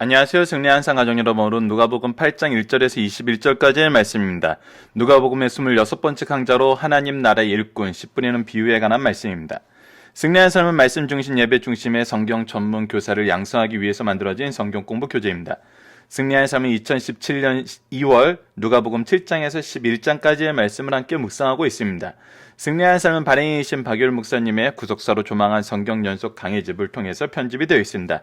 안녕하세요. 승리한 항상 가정 여러분, 오늘은 누가복음 8장 1절에서 21절까지의 말씀입니다. 누가복음의 26번째 강좌로 하나님 나라의 일꾼, 씨 뿌리는 비유에 관한 말씀입니다. 승리한 삶은 말씀 중심 예배 중심의 성경 전문 교사를 양성하기 위해서 만들어진 성경 공부 교재입니다. 승리한 삶은 2017년 2월 누가복음 7장에서 11장까지의 말씀을 함께 묵상하고 있습니다. 승리한 삶은 발행이신 박열 목사님의 구속사로 조망한 성경 연속 강해집을 통해서 편집이 되어 있습니다.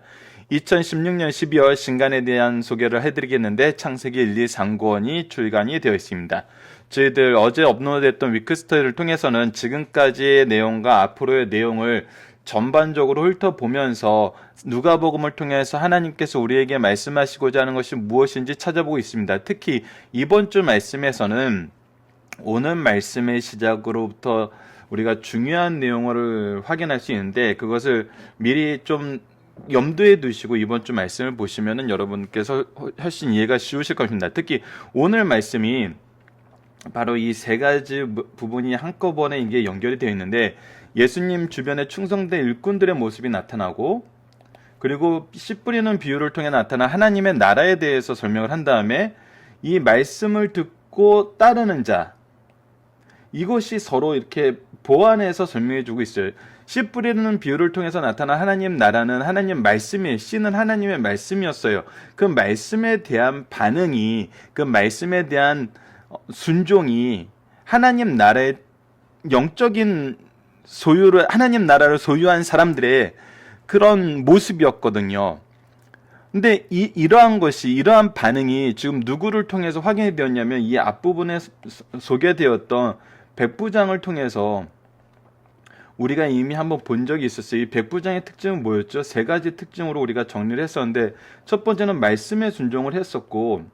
2016년 12월 신간에 대한 소개를 해드리겠는데 창세기 1, 2, 3권이 출간이 되어 있습니다. 저희들 어제 업로드했던 위크스터디를 통해서는 지금까지의 내용과 앞으로의 내용을 전반적으로 훑어보면서 누가복음을 통해서 하나님께서 우리에게 말씀하시고자 하는 것이 무엇인지 찾아보고 있습니다. 특히 이번 주 말씀에서는 오늘 말씀의 시작으로부터 우리가 중요한 내용을 확인할 수 있는데, 그것을 미리 좀 염두에 두시고 이번 주 말씀을 보시면은 여러분께서 훨씬 이해가 쉬우실 것입니다. 특히 오늘 말씀이 바로 이 세 가지 부분이 한꺼번에 이게 연결이 되어 있는데, 예수님 주변에 충성된 일꾼들의 모습이 나타나고, 그리고 씨 뿌리는 비유를 통해 나타난 하나님의 나라에 대해서 설명을 한 다음에 이 말씀을 듣고 따르는 자, 이것이 서로 이렇게 보완해서 설명해 주고 있어요. 씨 뿌리는 비유를 통해서 나타난 하나님 나라는 하나님 말씀이에요. 씨는 하나님의 말씀이었어요. 그 말씀에 대한 반응이, 그 말씀에 대한 순종이 하나님 나라의 영적인 소유를, 하나님 나라를 소유한 사람들의 그런 모습이었거든요. 근데 이러한 것이, 이러한 반응이 지금 누구를 통해서 확인이 되었냐면, 이 앞부분에 소개되었던 백부장을 통해서 우리가 이미 한번 본 적이 있었어요. 이 백부장의 특징은 뭐였죠? 세 가지 특징으로 우리가 정리를 했었는데, 첫 번째는 말씀에 순종을 했었고,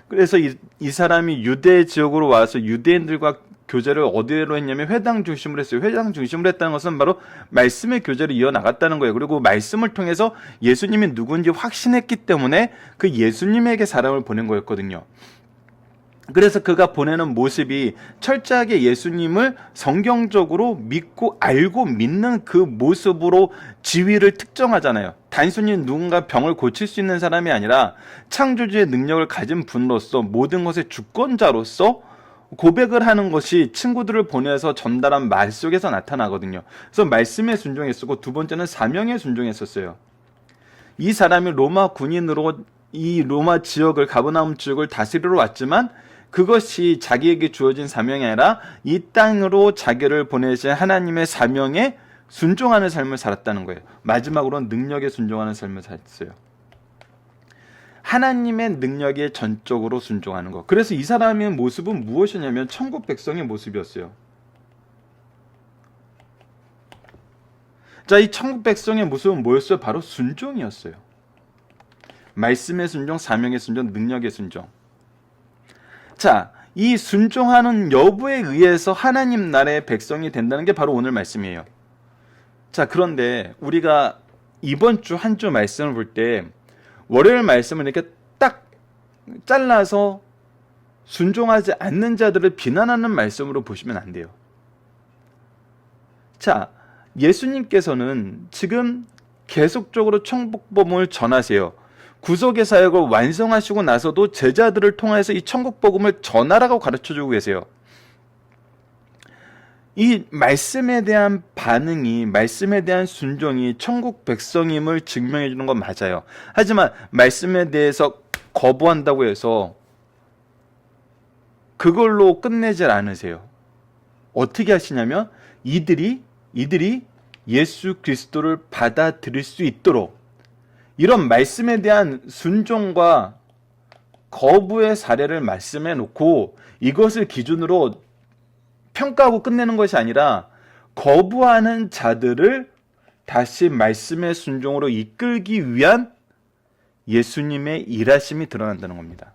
그래서 이 사람이 유대 지역으로 와서 유대인들과 교제를 어디로 했냐면 회당 중심으로 했어요. 회당 중심으로 했다는 것은 바로 말씀의 교제를 이어나갔다는 거예요. 그리고 말씀을 통해서 예수님이 누군지 확신했기 때문에 그 예수님에게 사람을 보낸 거였거든요. 그래서 그가 보내는 모습이 철저하게 예수님을 성경적으로 믿고 알고 믿는 그 모습으로 지위를 특정하잖아요. 단순히 누군가 병을 고칠 수 있는 사람이 아니라 창조주의 능력을 가진 분으로서, 모든 것의 주권자로서 고백을 하는 것이 친구들을 보내서 전달한 말 속에서 나타나거든요. 그래서 말씀에 순종했었고, 두 번째는 사명에 순종했었어요. 이 사람이 로마 군인으로 이 로마 지역을, 가버나움 지역을 다스리러 왔지만 그것이 자기에게 주어진 사명이 아니라 이 땅으로 자기를 보내신 하나님의 사명에 순종하는 삶을 살았다는 거예요. 마지막으로는 능력에 순종하는 삶을 살았어요. 하나님의 능력에 전적으로 순종하는 것. 그래서 이 사람의 모습은 무엇이냐면 천국 백성의 모습이었어요. 자, 이 천국 백성의 모습은 뭐였어요? 바로 순종이었어요. 말씀의 순종, 사명의 순종, 능력의 순종. 자, 이 순종하는 여부에 의해서 하나님 나라의 백성이 된다는 게 바로 오늘 말씀이에요. 자, 그런데 우리가 이번 주 한 주 말씀을 볼 때 월요일 말씀을 이렇게 딱 잘라서 순종하지 않는 자들을 비난하는 말씀으로 보시면 안 돼요. 자, 예수님께서는 지금 계속적으로 천국복음을 전하세요. 구속의 사역을 완성하시고 나서도 제자들을 통해서 이 천국복음을 전하라고 가르쳐주고 계세요. 이 말씀에 대한 반응이, 말씀에 대한 순종이 천국 백성임을 증명해 주는 건 맞아요. 하지만 말씀에 대해서 거부한다고 해서 그걸로 끝내질 않으세요. 어떻게 하시냐면 이들이 예수 그리스도를 받아들일 수 있도록 이런 말씀에 대한 순종과 거부의 사례를 말씀해 놓고 이것을 기준으로 평가하고 끝내는 것이 아니라 거부하는 자들을 다시 말씀의 순종으로 이끌기 위한 예수님의 일하심이 드러난다는 겁니다.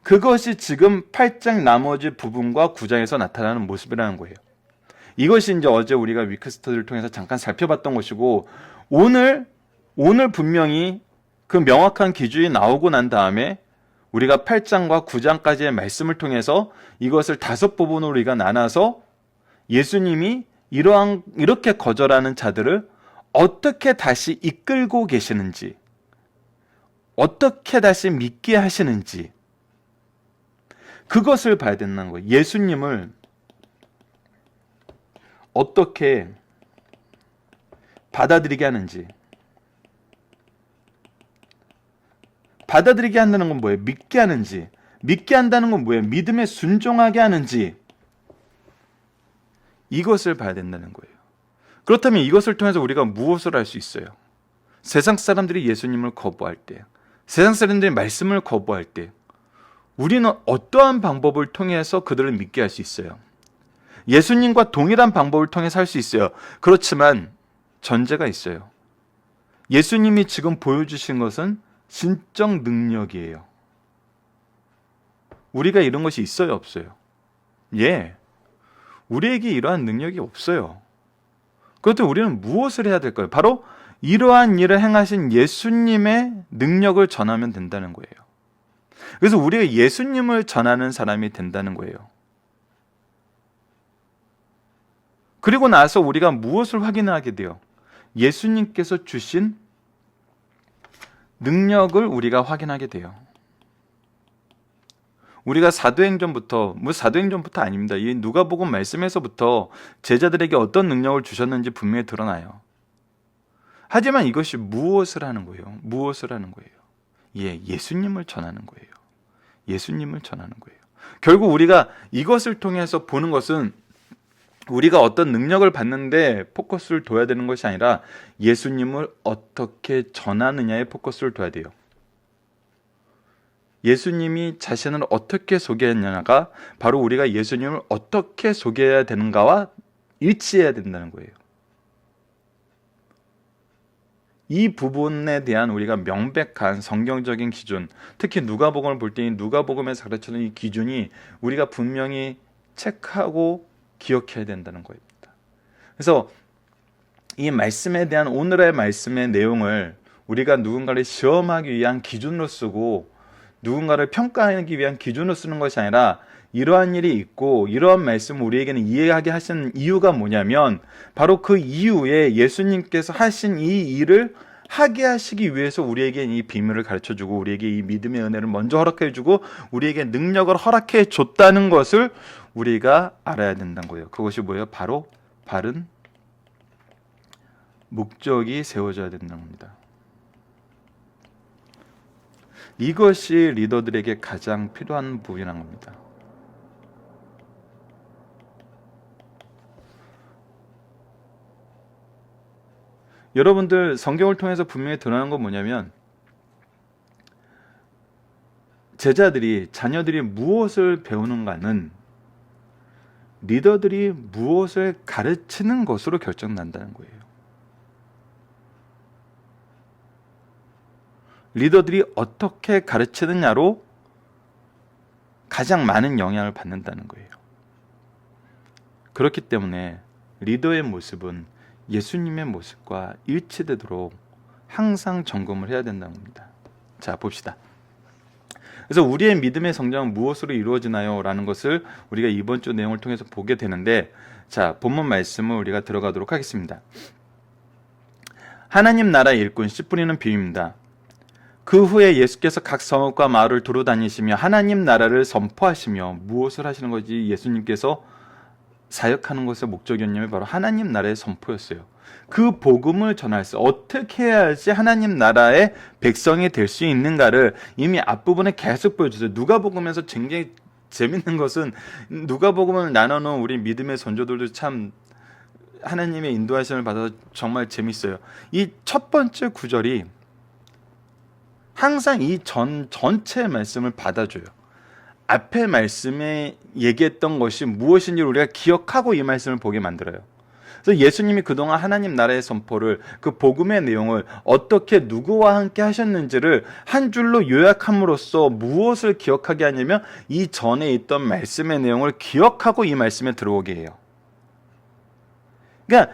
그것이 지금 8장 나머지 부분과 9장에서 나타나는 모습이라는 거예요. 이것이 이제 어제 우리가 위크스터디를 통해서 잠깐 살펴봤던 것이고, 오늘 분명히 그 명확한 기준이 나오고 난 다음에 우리가 8장과 9장까지의 말씀을 통해서 이것을 5부분으로 우리가 나눠서 예수님이 이렇게 거절하는 자들을 어떻게 다시 이끌고 계시는지, 어떻게 다시 믿게 하시는지 그것을 봐야 된다는 거예요. 예수님을 어떻게 받아들이게 하는지. 받아들이게 한다는 건 뭐예요? 믿게 하는지. 믿게 한다는 건 뭐예요? 믿음에 순종하게 하는지. 이것을 봐야 된다는 거예요. 그렇다면 이것을 통해서 우리가 무엇을 할 수 있어요? 세상 사람들이 예수님을 거부할 때, 세상 사람들이 말씀을 거부할 때 우리는 어떠한 방법을 통해서 그들을 믿게 할 수 있어요? 예수님과 동일한 방법을 통해서 할 수 있어요. 그렇지만 전제가 있어요. 예수님이 지금 보여주신 것은 신적 능력이에요. 우리가 이런 것이 있어요, 없어요? 예. 우리에게 이러한 능력이 없어요. 그렇다면 우리는 무엇을 해야 될까요? 바로 이러한 일을 행하신 예수님의 능력을 전하면 된다는 거예요. 그래서 우리가 예수님을 전하는 사람이 된다는 거예요. 그리고 나서 우리가 무엇을 확인하게 돼요? 예수님께서 주신 능력을 우리가 확인하게 돼요. 우리가 사도행전부터, 사도행전부터 아닙니다. 이 누가복음 말씀에서부터 제자들에게 어떤 능력을 주셨는지 분명히 드러나요. 하지만 이것이 무엇을 하는 거예요? 무엇을 하는 거예요? 예수님을 전하는 거예요. 예수님을 전하는 거예요. 결국 우리가 이것을 통해서 보는 것은 우리가 어떤 능력을 받는데 포커스를 둬야 되는 것이 아니라 예수님을 어떻게 전하느냐에 포커스를 둬야 돼요. 예수님이 자신을 어떻게 소개했냐가 바로 우리가 예수님을 어떻게 소개해야 되는가와 일치해야 된다는 거예요. 이 부분에 대한 우리가 명백한 성경적인 기준, 특히 누가복음을 볼 때 이 누가복음에서 가르치는 이 기준이 우리가 분명히 체크하고 기억해야 된다는 것입니다. 그래서 이 말씀에 대한 오늘의 말씀의 내용을 우리가 누군가를 시험하기 위한 기준으로 쓰고 누군가를 평가하기 위한 기준으로 쓰는 것이 아니라 이러한 일이 있고 이러한 말씀을 우리에게는 이해하게 하시는 이유가 뭐냐면 바로 그 이후에 예수님께서 하신 이 일을 하게 하시기 위해서 우리에게 이 비밀을 가르쳐주고 우리에게 이 믿음의 은혜를 먼저 허락해주고 우리에게 능력을 허락해 줬다는 것을 우리가 알아야 된다는 거예요. 그것이 뭐예요? 바로 바른 목적이 세워져야 된다는 겁니다. 이것이 리더들에게 가장 필요한 부분이라는 겁니다. 여러분들 성경을 통해서 분명히 드러나는 건 뭐냐면 제자들이 자녀들이 무엇을 배우는가는 리더들이 무엇을 가르치는 것으로 결정난다는 거예요. 리더들이 어떻게 가르치느냐로 가장 많은 영향을 받는다는 거예요. 그렇기 때문에 리더의 모습은 예수님의 모습과 일치되도록 항상 점검을 해야 된다는 겁니다. 자, 봅시다. 그래서 우리의 믿음의 성장은 무엇으로 이루어지나요? 라는 것을 우리가 이번 주 내용을 통해서 보게 되는데, 자, 본문 말씀을 우리가 들어가도록 하겠습니다. 하나님 나라의 일꾼 씨 뿌리는 비유입니다. 그 후에 예수께서 각 성읍과 마을을 두루 다니시며 하나님 나라를 선포하시며 무엇을 하시는 거지? 예수님께서 사역하는 것의 목적이었냐면 바로 하나님 나라의 선포였어요. 그 복음을 전할 수 어떻게 해야지 하나님 나라의 백성이 될 수 있는가를 이미 앞부분에 계속 보여주세요. 누가복음에서 굉장히 재밌는 것은 누가복음을 나눠놓은 우리 믿음의 선조들도 참 하나님의 인도하심을 받아서 정말 재밌어요. 이 첫 번째 구절이 항상 이 전체 말씀을 받아줘요. 앞에 말씀에 얘기했던 것이 무엇인지 우리가 기억하고 이 말씀을 보게 만들어요. 그래서 예수님이 그동안 하나님 나라의 선포를 그 복음의 내용을 어떻게 누구와 함께 하셨는지를 한 줄로 요약함으로써 무엇을 기억하게 하냐면 이 전에 있던 말씀의 내용을 기억하고 이 말씀에 들어오게 해요. 그러니까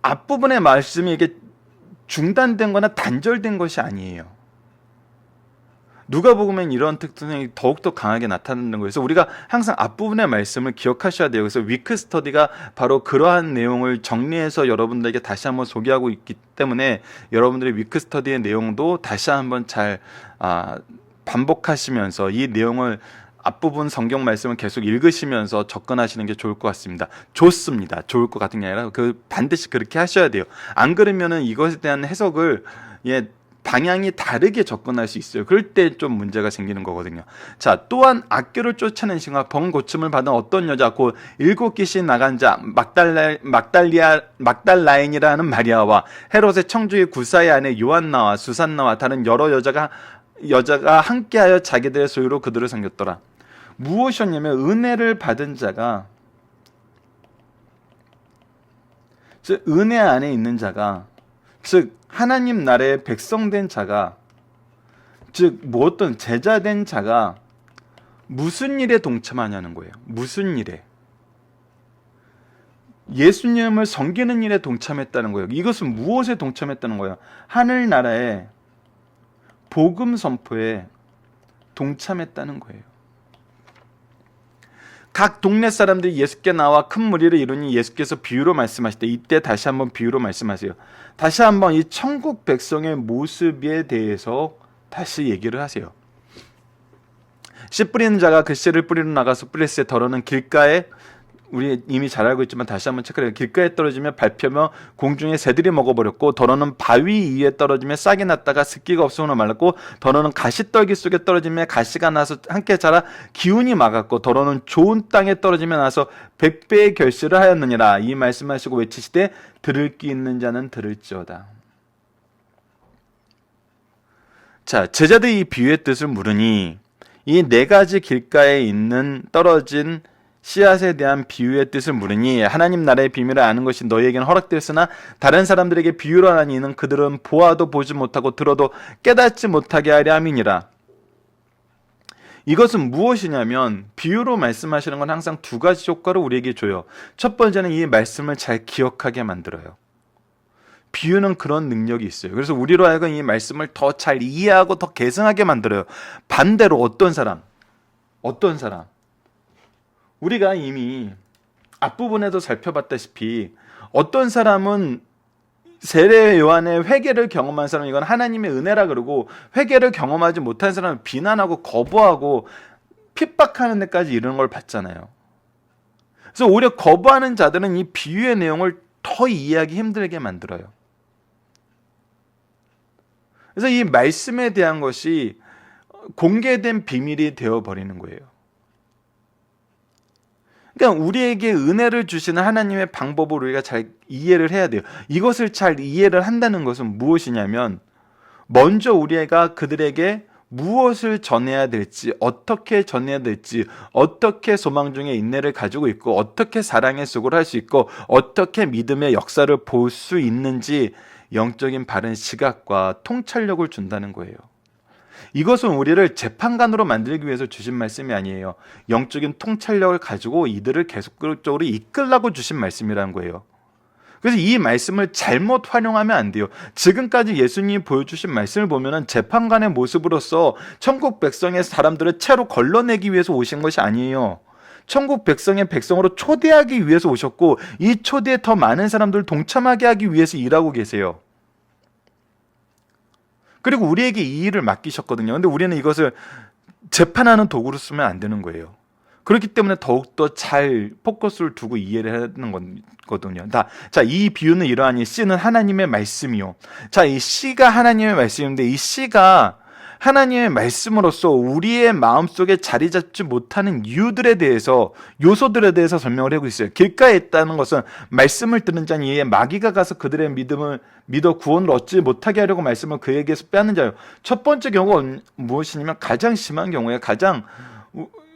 앞부분의 말씀이 이게 중단된 거나 단절된 것이 아니에요. 누가복음엔 이런 특징이 더욱더 강하게 나타나는 거예요. 그래서 우리가 항상 앞부분의 말씀을 기억하셔야 돼요. 그래서 위크 스터디가 바로 그러한 내용을 정리해서 여러분들에게 다시 한번 소개하고 있기 때문에 여러분들의 위크 스터디의 내용도 다시 한번 잘 반복하시면서 이 내용을 앞부분 성경 말씀을 계속 읽으시면서 접근하시는 게 좋을 것 같습니다. 좋습니다. 좋을 것 같은 게 아니라 반드시 그렇게 하셔야 돼요. 안 그러면은 이것에 대한 해석을 방향이 다르게 접근할 수 있어요. 그럴 때 좀 문제가 생기는 거거든요. 자, 또한 악교를 쫓아낸 신과 병 고침을 받은 어떤 여자 곧 7귀신 나간 자 막달라인이라는 마리아와 헤롯의 청주의 구사의 아내 요한나와 수산나와 다른 여러 여자가 함께하여 자기들의 소유로 그들을 섬겼더라. 무엇이었냐면 은혜를 받은 자가, 즉 은혜 안에 있는 자가, 즉 하나님 나라의 백성된 자가, 즉 어떤 제자된 자가 무슨 일에 동참하냐는 거예요. 무슨 일에? 예수님을 섬기는 일에 동참했다는 거예요. 이것은 무엇에 동참했다는 거예요? 하늘나라의 복음 선포에 동참했다는 거예요. 각 동네 사람들이 예수께 나와 큰 무리를 이루니 예수께서 비유로 말씀하실 때, 이때 다시 한번 비유로 말씀하세요. 다시 한번 이 천국 백성의 모습에 대해서 다시 얘기를 하세요. 씨 뿌리는 자가 그 씨를 뿌리러 나가서 뿌렸을 때 더러는 길가에, 우리 이미 잘 알고 있지만 다시 한번 체크해요. 길가에 떨어지며 밟혀며 공중에 새들이 먹어버렸고, 더러는 바위 위에 떨어지며 싹이 났다가 습기가 없으므로 말랐고, 더러는 가시떨기 속에 떨어지며 가시가 나서 함께 자라 기운이 막았고, 더러는 좋은 땅에 떨어지며 나서 100배의 결실을 하였느니라. 이 말씀하시고 외치시되 들을 귀 있는 자는 들을지어다. 자, 제자들이 이 비유의 뜻을 물으니 이 네 가지 길가에 있는 떨어진 씨앗에 대한 비유의 뜻을 물으니 하나님 나라의 비밀을 아는 것이 너희에게는 허락되었으나 다른 사람들에게 비유로 하니 이는 그들은 보아도 보지 못하고 들어도 깨닫지 못하게 하려 함이니라. 이것은 무엇이냐면, 비유로 말씀하시는 건 항상 두 가지 효과를 우리에게 줘요. 첫 번째는 이 말씀을 잘 기억하게 만들어요. 비유는 그런 능력이 있어요. 그래서 우리로 하여금 이 말씀을 더 잘 이해하고 더 계승하게 만들어요. 반대로 어떤 사람, 우리가 이미 앞부분에도 살펴봤다시피 어떤 사람은 세례 요한의 회개를 경험한 사람, 이건 하나님의 은혜라 그러고, 회개를 경험하지 못한 사람은 비난하고 거부하고 핍박하는 데까지 이르는 걸 봤잖아요. 그래서 오히려 거부하는 자들은 이 비유의 내용을 더 이해하기 힘들게 만들어요. 그래서 이 말씀에 대한 것이 공개된 비밀이 되어버리는 거예요. 그러니까 우리에게 은혜를 주시는 하나님의 방법을 우리가 잘 이해를 해야 돼요. 이것을 잘 이해를 한다는 것은 무엇이냐면, 먼저 우리가 그들에게 무엇을 전해야 될지, 어떻게 전해야 될지, 어떻게 소망 중에 인내를 가지고 있고, 어떻게 사랑의 수고를 할 수 있고, 어떻게 믿음의 역사를 볼 수 있는지 영적인 바른 시각과 통찰력을 준다는 거예요. 이것은 우리를 재판관으로 만들기 위해서 주신 말씀이 아니에요. 영적인 통찰력을 가지고 이들을 계속적으로 이끌라고 주신 말씀이라는 거예요. 그래서 이 말씀을 잘못 활용하면 안 돼요. 지금까지 예수님이 보여주신 말씀을 보면은 재판관의 모습으로서 천국 백성의 사람들을 채로 걸러내기 위해서 오신 것이 아니에요. 천국 백성의 백성으로 초대하기 위해서 오셨고, 이 초대에 더 많은 사람들을 동참하게 하기 위해서 일하고 계세요. 그리고 우리에게 이 일을 맡기셨거든요. 근데 우리는 이것을 재판하는 도구로 쓰면 안 되는 거예요. 그렇기 때문에 더욱더 잘 포커스를 두고 이해를 하는 거거든요. 자, 이 비유는 이러하니 씨는 하나님의 말씀이요. 자, 이 씨가 하나님의 말씀인데, 이 씨가 하나님의 말씀으로서 우리의 마음속에 자리 잡지 못하는 이유들에 대해서, 요소들에 대해서 설명을 하고 있어요. 길가에 있다는 것은 말씀을 듣는 자니 이에 마귀가 가서 그들의 믿음을 믿어 구원을 얻지 못하게 하려고 말씀을 그에게서 빼앗는 자요. 첫 번째 경우가 무엇이냐면, 가장 심한 경우에, 가장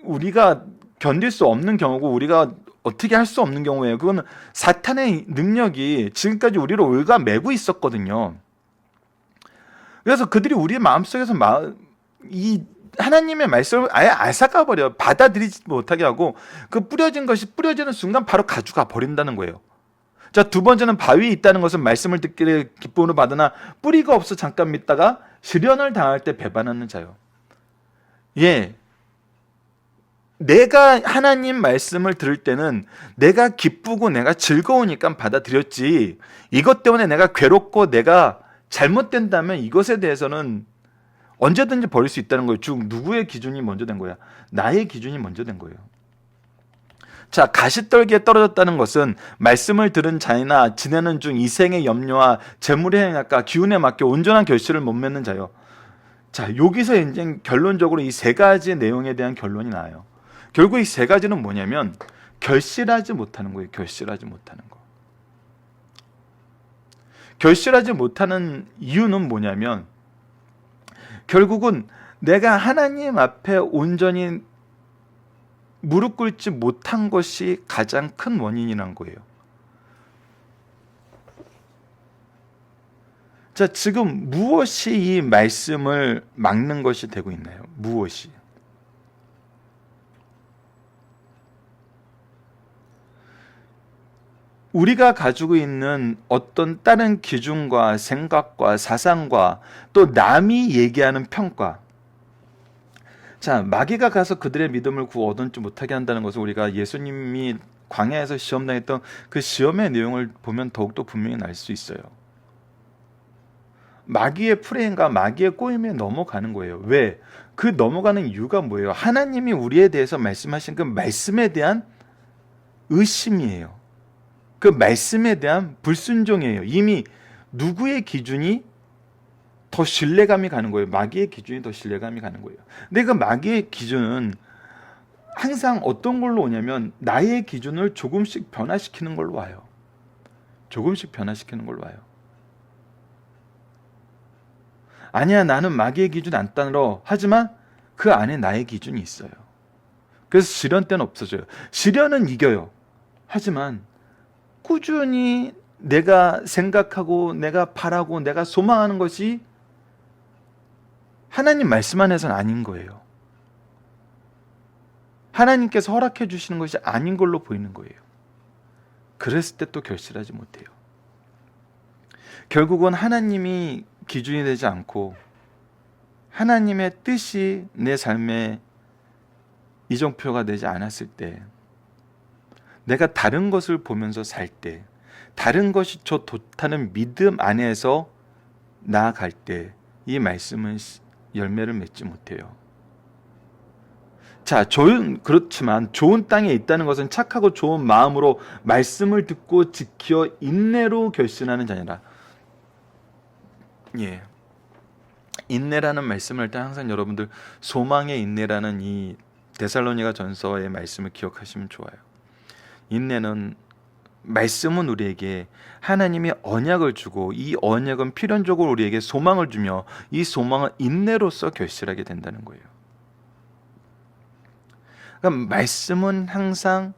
우리가 견딜 수 없는 경우고, 우리가 어떻게 할 수 없는 경우에요. 그거는 사탄의 능력이 지금까지 우리를 올가매고 있었거든요. 그래서 그들이 우리의 마음속에서 이 하나님의 말씀을 아예 앗아가 버려, 받아들이지 못하게 하고, 그 뿌려진 것이 뿌려지는 순간 바로 가져가 버린다는 거예요. 자, 두 번째는 바위에 있다는 것은 말씀을 듣기를 기쁨으로 받으나 뿌리가 없어 잠깐 믿다가 시련을 당할 때 배반하는 자요. 예, 내가 하나님 말씀을 들을 때는 내가 기쁘고 내가 즐거우니까 받아들였지, 이것 때문에 내가 괴롭고 내가 잘못된다면 이것에 대해서는 언제든지 버릴 수 있다는 거예요. 즉 누구의 기준이 먼저 된 거야? 나의 기준이 먼저 된 거예요. 자, 가시떨기에 떨어졌다는 것은 말씀을 들은 자이나 지내는 중 이생의 염려와 재물의 행악과 기운에 맡겨 온전한 결실을 못 맺는 자요. 자, 여기서 이제 결론적으로 이 세 가지 내용에 대한 결론이 나와요. 결국 이 세 가지는 뭐냐면 결실하지 못하는 거예요. 결실하지 못하는 거. 결실하지 못하는 이유는 뭐냐면 결국은 내가 하나님 앞에 온전히 무릎 꿇지 못한 것이 가장 큰 원인이란 거예요. 자, 지금 무엇이 이 말씀을 막는 것이 되고 있나요? 무엇이? 우리가 가지고 있는 어떤 다른 기준과 생각과 사상과 또 남이 얘기하는 평가. 자, 마귀가 가서 그들의 믿음을 구워 얻지 못하게 한다는 것은 우리가 예수님이 광야에서 시험 당했던 그 시험의 내용을 보면 더욱더 분명히 날 수 있어요. 마귀의 프레임과 마귀의 꼬임에 넘어가는 거예요. 왜? 그 넘어가는 이유가 뭐예요? 하나님이 우리에 대해서 말씀하신 그 말씀에 대한 의심이에요. 그 말씀에 대한 불순종이에요. 이미 누구의 기준이 더 신뢰감이 가는 거예요. 마귀의 기준이 더 신뢰감이 가는 거예요. 근데 그 마귀의 기준은 항상 어떤 걸로 오냐면 나의 기준을 조금씩 변화시키는 걸로 와요. 조금씩 변화시키는 걸로 와요. 아니야, 나는 마귀의 기준 안 따르러. 하지만 그 안에 나의 기준이 있어요. 그래서 시련 때는 없어져요. 시련은 이겨요. 하지만 꾸준히 내가 생각하고 내가 바라고 내가 소망하는 것이 하나님 말씀 안에서는 아닌 거예요. 하나님께서 허락해 주시는 것이 아닌 걸로 보이는 거예요. 그랬을 때 또 결실하지 못해요. 결국은 하나님이 기준이 되지 않고 하나님의 뜻이 내 삶의 이정표가 되지 않았을 때, 내가 다른 것을 보면서 살 때, 다른 것이 저 좋다는 믿음 안에서 나아갈 때 이 말씀은 열매를 맺지 못해요. 자, 그렇지만 좋은 땅에 있다는 것은 착하고 좋은 마음으로 말씀을 듣고 지켜 인내로 결신하는 자니라. 예, 인내라는 말씀을 할 때 항상 여러분들 소망의 인내라는 이 데살로니가 전서의 말씀을 기억하시면 좋아요. 인내는, 말씀은 우리에게 하나님이 언약을 주고 이 언약은 필연적으로 우리에게 소망을 주며 이 소망은 인내로서 결실하게 된다는 거예요. 그러니까 말씀은 항상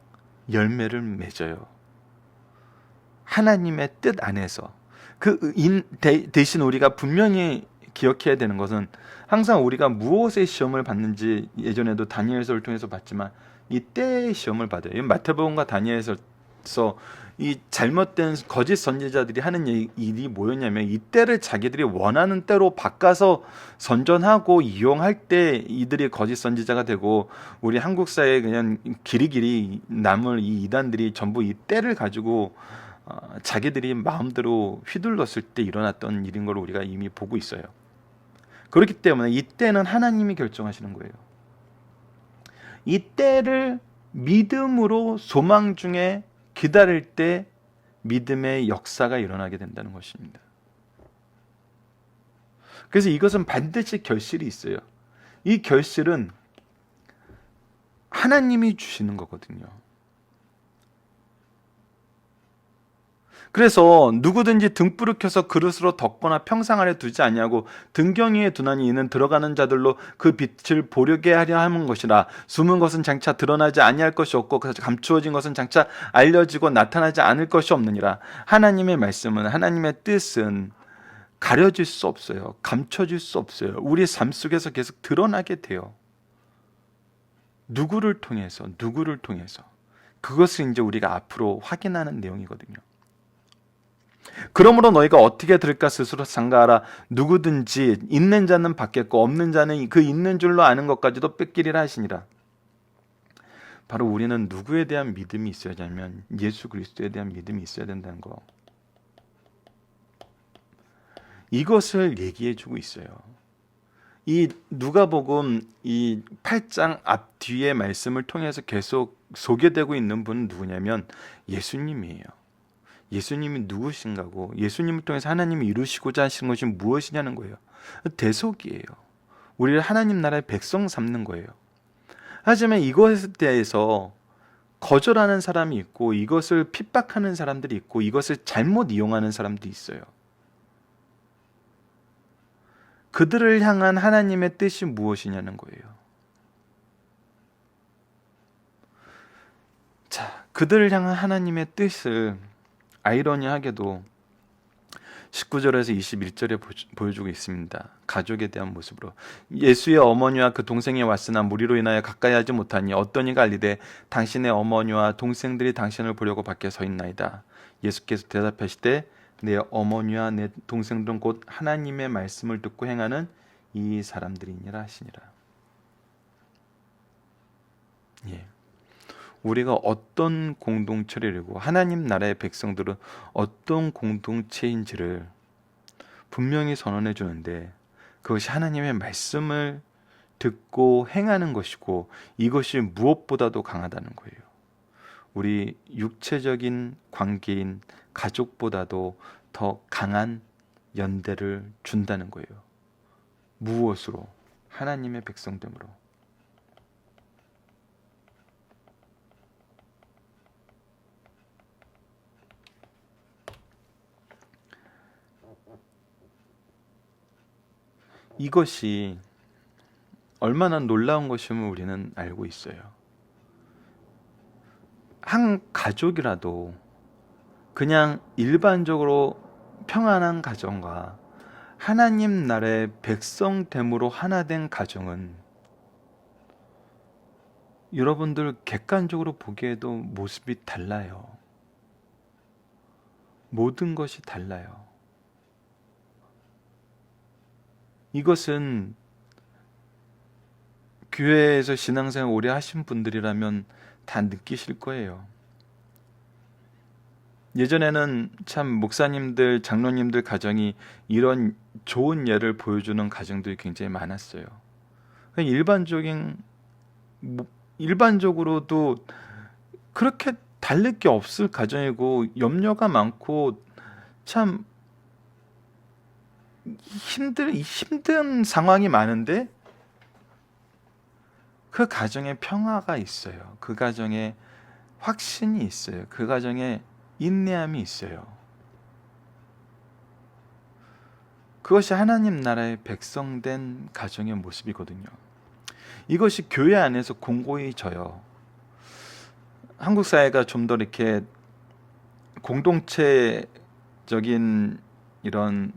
열매를 맺어요. 하나님의 뜻 안에서. 대신 우리가 분명히 기억해야 되는 것은 항상 우리가 무엇의 시험을 받는지 예전에도 다니엘서를 통해서 봤지만 이 때의 시험을 받아요. 마태복음과 다니엘서에서 이 잘못된 거짓 선지자들이 하는 일이 뭐였냐면 이 때를 자기들이 원하는 때로 바꿔서 선전하고 이용할 때 이들이 거짓 선지자가 되고, 우리 한국 사회에 그냥 길이길이 남을 이 이단들이 전부 이 때를 가지고 자기들이 마음대로 휘둘렀을 때 일어났던 일인 걸 우리가 이미 보고 있어요. 그렇기 때문에 이 때는 하나님이 결정하시는 거예요. 이 때를 믿음으로 소망 중에 기다릴 때 믿음의 역사가 일어나게 된다는 것입니다. 그래서 이것은 반드시 결실이 있어요. 이 결실은 하나님이 주시는 거거든요. 그래서 누구든지 등불을 켜서 그릇으로 덮거나 평상 아래 두지 아니하고 등경 위에 두나니 이는 들어가는 자들로 그 빛을 보려게 하려 하는 것이라. 숨은 것은 장차 드러나지 아니할 것이 없고 감추어진 것은 장차 알려지고 나타나지 않을 것이 없느니라. 하나님의 말씀은, 하나님의 뜻은 가려질 수 없어요. 감춰질 수 없어요. 우리의 삶 속에서 계속 드러나게 돼요. 누구를 통해서. 그것을 이제 우리가 앞으로 확인하는 내용이거든요. 그러므로 너희가 어떻게 들을까 스스로 상가하라. 누구든지 있는 자는 받겠고 없는 자는 그 있는 줄로 아는 것까지도 뺏기리라 하시니라. 바로 우리는 누구에 대한 믿음이 있어야 하냐면 예수 그리스도에 대한 믿음이 있어야 된다는 거. 이것을 얘기해 주고 있어요. 이 누가복음 이 8장 앞 뒤의 말씀을 통해서 계속 소개되고 있는 분은 누구냐면 예수님이에요. 예수님이 누구신가고 예수님을 통해서 하나님이 이루시고자 하시는 것이 무엇이냐는 거예요. 대속이에요. 우리를 하나님 나라의 백성 삼는 거예요. 하지만 이것에 대해서 거절하는 사람이 있고 이것을 핍박하는 사람들이 있고 이것을 잘못 이용하는 사람도 있어요. 그들을 향한 하나님의 뜻이 무엇이냐는 거예요. 자, 그들을 향한 하나님의 뜻을 아이러니하게도 19절에서 21절에 보여주고 있습니다. 가족에 대한 모습으로 예수의 어머니와 그 동생이 왔으나 무리로 인하여 가까이 하지 못하니 어떤 이가 알리되 당신의 어머니와 동생들이 당신을 보려고 밖에 서 있나이다. 예수께서 대답하시되 내 어머니와 내 동생들은 곧 하나님의 말씀을 듣고 행하는 이 사람들이니라 하시니라. 예. 우리가 어떤 공동체이고 하나님 나라의 백성들은 어떤 공동체인지를 분명히 선언해 주는데 그것이 하나님의 말씀을 듣고 행하는 것이고 이것이 무엇보다도 강하다는 거예요. 우리 육체적인 관계인 가족보다도 더 강한 연대를 준다는 거예요. 무엇으로? 하나님의 백성됨으로. 이것이 얼마나 놀라운 것임을 우리는 알고 있어요. 한 가족이라도 그냥 일반적으로 평안한 가정과 하나님 나라의 백성됨으로 하나 된 가정은 여러분들 객관적으로 보기에도 모습이 달라요. 모든 것이 달라요. 이것은 교회에서 신앙생활 오래 하신 분들이라면 다 느끼실 거예요. 예전에는 참 목사님들, 장로님들 가정이 이런 좋은 예를 보여주는 가정들이 굉장히 많았어요. 일반적으로도 그렇게 다를 게 없을 가정이고 염려가 많고 참 힘든 상황이 많은데 그 가정에 평화가 있어요. 그 가정에 확신이 있어요. 그 가정에 인내함이 있어요. 그것이 하나님 나라의 백성된 가정의 모습이거든요. 이것이 교회 안에서 공고히 져요. 한국 사회가 좀 더 이렇게 공동체적인 이런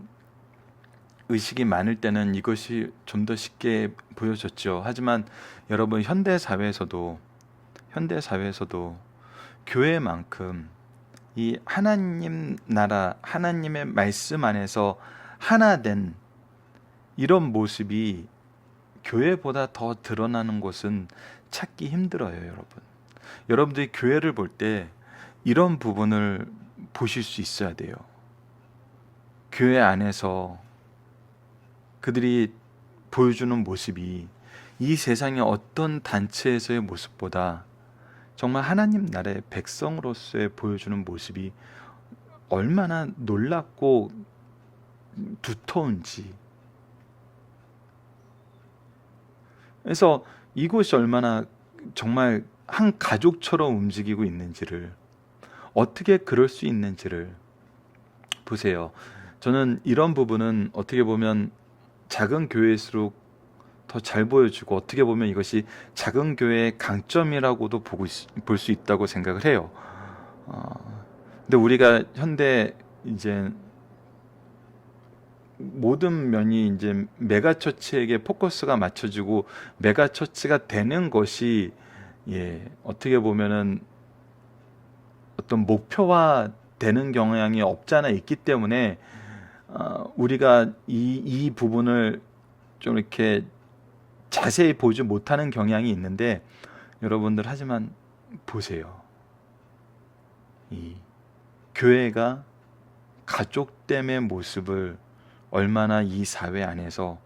의식이 많을 때는 이것이 좀 더 쉽게 보여졌죠. 하지만 여러분 현대 사회에서도 교회만큼 이 하나님 나라, 하나님의 말씀 안에서 하나 된 이런 모습이 교회보다 더 드러나는 곳은 찾기 힘들어요, 여러분. 여러분들이 교회를 볼 때 이런 부분을 보실 수 있어야 돼요. 교회 안에서 그들이 보여주는 모습이 이 세상의 어떤 단체에서의 모습보다 정말 하나님 나라의 백성으로서의 보여주는 모습이 얼마나 놀랍고 두터운지. 그래서 이곳이 얼마나 정말 한 가족처럼 움직이고 있는지를, 어떻게 그럴 수 있는지를 보세요. 저는 이런 부분은 어떻게 보면 작은 교회일수록 더 잘 보여주고 어떻게 보면 이것이 작은 교회의 강점이라고도 볼 수 있다고 생각을 해요. 근데 우리가 현대 이제 모든 면이 이제 메가처치에게 포커스가 맞춰지고 메가처치가 되는 것이 어떻게 보면은 어떤 목표화 되는 경향이 없잖아 있기 때문에 우리가 이 부분을 좀 이렇게 자세히 보지 못하는 경향이 있는데, 여러분들 하지만 보세요. 이 교회가 가족됨의 모습을 얼마나 이 사회 안에서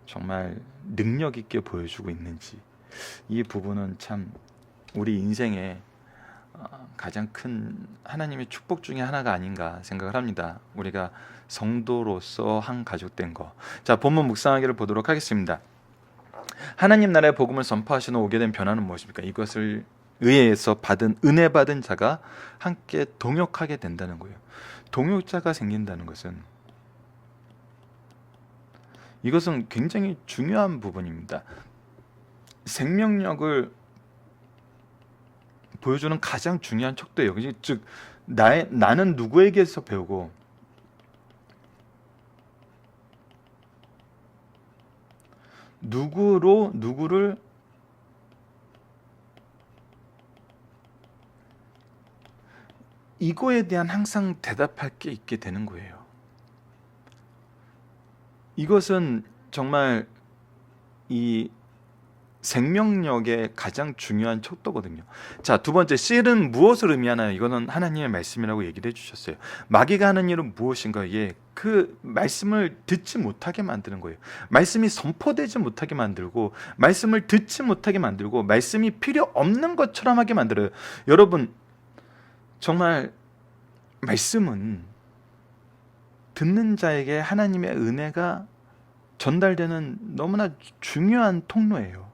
정말 능력 있게 보여주고 있는지, 이 부분은 참 우리 인생의 가장 큰 하나님의 축복 중에 하나가 아닌가 생각을 합니다. 우리가 성도로서 한 가족된 거. 자, 본문 묵상하기를 보도록 하겠습니다. 하나님 나라의 복음을 선포하시는 오게 된 변화는 무엇입니까? 이것을 의해서 받은 은혜 받은 자가 함께 동역하게 된다는 거예요. 동역자가 생긴다는 것은, 이것은 굉장히 중요한 부분입니다. 생명력을 보여주는 가장 중요한 척도예요. 즉 나는 누구에게서 배우고 누구를 이거에 대한 항상 대답할 게 있게 되는 거예요. 이것은 정말 이 생명력의 가장 중요한 척도거든요. 자, 두 번째, 씨는 무엇을 의미하나요? 이거는 하나님의 말씀이라고 얘기를 해주셨어요. 마귀가 하는 일은 무엇인가? 예, 그 말씀을 듣지 못하게 만드는 거예요. 말씀이 선포되지 못하게 만들고, 말씀을 듣지 못하게 만들고, 말씀이 필요 없는 것처럼 하게 만들어요. 여러분, 정말 말씀은 듣는 자에게 하나님의 은혜가 전달되는 너무나 중요한 통로예요.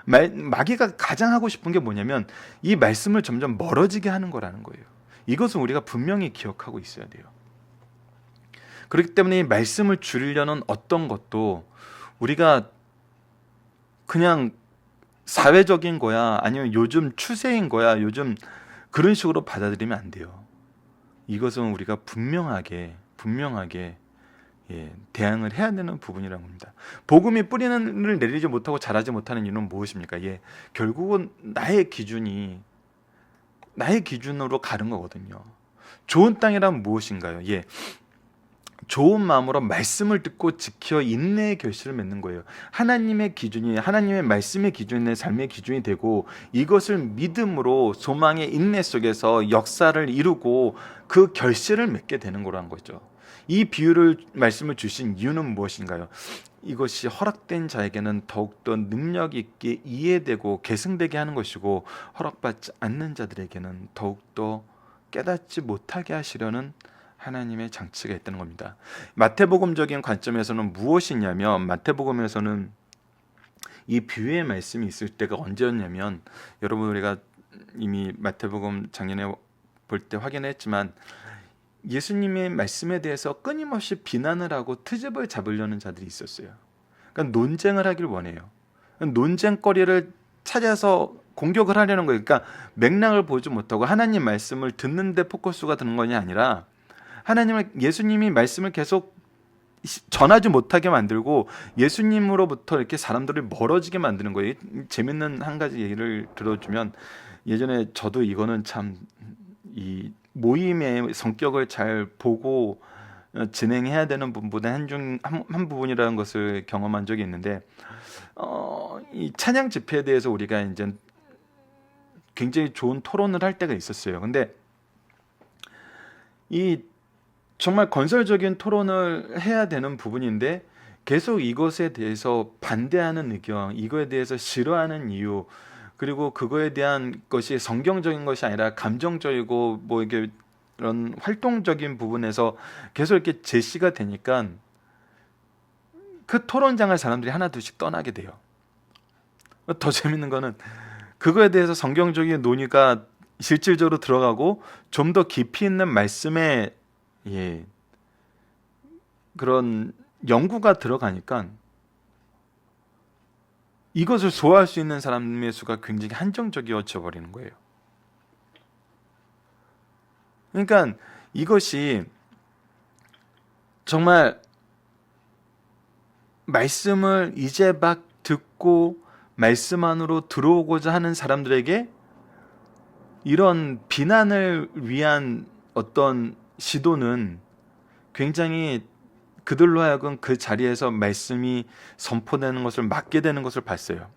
마귀가 가장 하고 싶은 게 뭐냐면 이 말씀을 점점 멀어지게 하는 거라는 거예요. 이것은 우리가 분명히 기억하고 있어야 돼요. 그렇기 때문에 이 말씀을 줄이려는 어떤 것도 우리가 그냥 사회적인 거야, 아니면 요즘 추세인 거야, 요즘 그런 식으로 받아들이면 안 돼요. 이것은 우리가 분명하게 대항을 해야 되는 부분이라고 합니다. 복음이 뿌리를 내리지 못하고 자라지 못하는 이유는 무엇입니까? 결국은 나의 기준으로 가는 거거든요. 좋은 땅이란 무엇인가요? 좋은 마음으로 말씀을 듣고 지켜 인내의 결실을 맺는 거예요. 하나님의 기준이, 하나님의 말씀의 기준이 내 삶의 기준이 되고, 이것을 믿음으로 소망의 인내 속에서 역사를 이루고 그 결실을 맺게 되는 거라는 거죠. 이 말씀을 주신 이유는 무엇인가요? 이것이 허락된 자에게는 더욱더 능력 있게 이해되고 계승되게 하는 것이고, 허락받지 않는 자들에게는 더욱더 깨닫지 못하게 하시려는 하나님의 장치가 있다는 겁니다. 마태복음적인 관점에서는 무엇이냐면, 마태복음에서는 이 비유의 말씀이 있을 때가 언제였냐면, 여러분 우리가 이미 마태복음 작년에 볼 때 확인했지만, 예수님의 말씀에 대해서 끊임없이 비난을 하고 트집을 잡으려는 자들이 있었어요. 그러니까 논쟁을 하길 원해요. 논쟁거리를 찾아서 공격을 하려는 거예요. 그러니까 맥락을 보지 못하고 하나님 말씀을 듣는데 포커스가 드는 것이 아니라, 예수님이 말씀을 계속 전하지 못하게 만들고 예수님으로부터 이렇게 사람들을 멀어지게 만드는 거예요. 재밌는 한 가지 얘기를 들어주면, 예전에 저도 이거는 참 이 모임의 성격을 잘 보고 진행해야 되는 부분의 한 부분이라는 것을 경험한 적이 있는데, 이 찬양 집회에 대해서 우리가 이제 굉장히 좋은 토론을 할 때가 있었어요. 근데 이 정말 건설적인 토론을 해야 되는 부분인데, 계속 이것에 대해서 반대하는 의견, 이거에 대해서 싫어하는 이유, 그리고 그거에 대한 것이 성경적인 것이 아니라 감정적이고 뭐 이게 이런 활동적인 부분에서 계속 이렇게 제시가 되니까 그 토론장을 사람들이 하나둘씩 떠나게 돼요. 더 재밌는 거는 그거에 대해서 성경적인 논의가 실질적으로 들어가고 좀 더 깊이 있는 말씀에 그런 연구가 들어가니까 이것을 소화할 수 있는 사람의 수가 굉장히 한정적이어져 버리는 거예요. 그러니까 이것이 정말 말씀을 이제 막 듣고 말씀 안으로 들어오고자 하는 사람들에게 이런 비난을 위한 어떤 시도는 굉장히 그들로 하여금 그 자리에서 말씀이 선포되는 것을 막게 되는 것을 봤어요.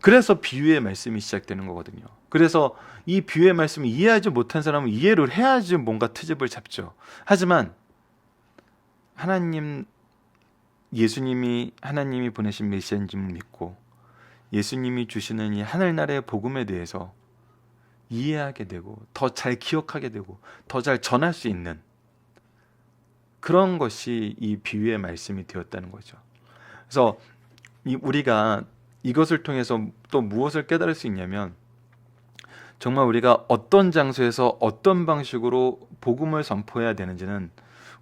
그래서 비유의 말씀이 시작되는 거거든요. 그래서 이 비유의 말씀을 이해하지 못한 사람은 이해를 해야지 뭔가 트집을 잡죠. 하지만 예수님이 하나님이 보내신 메시지를 믿고 예수님이 주시는 이 하늘나라의 복음에 대해서 이해하게 되고 더 잘 기억하게 되고 더 잘 전할 수 있는 그런 것이 이 비유의 말씀이 되었다는 거죠. 그래서 우리가 이것을 통해서 또 무엇을 깨달을 수 있냐면, 정말 우리가 어떤 장소에서 어떤 방식으로 복음을 선포해야 되는지는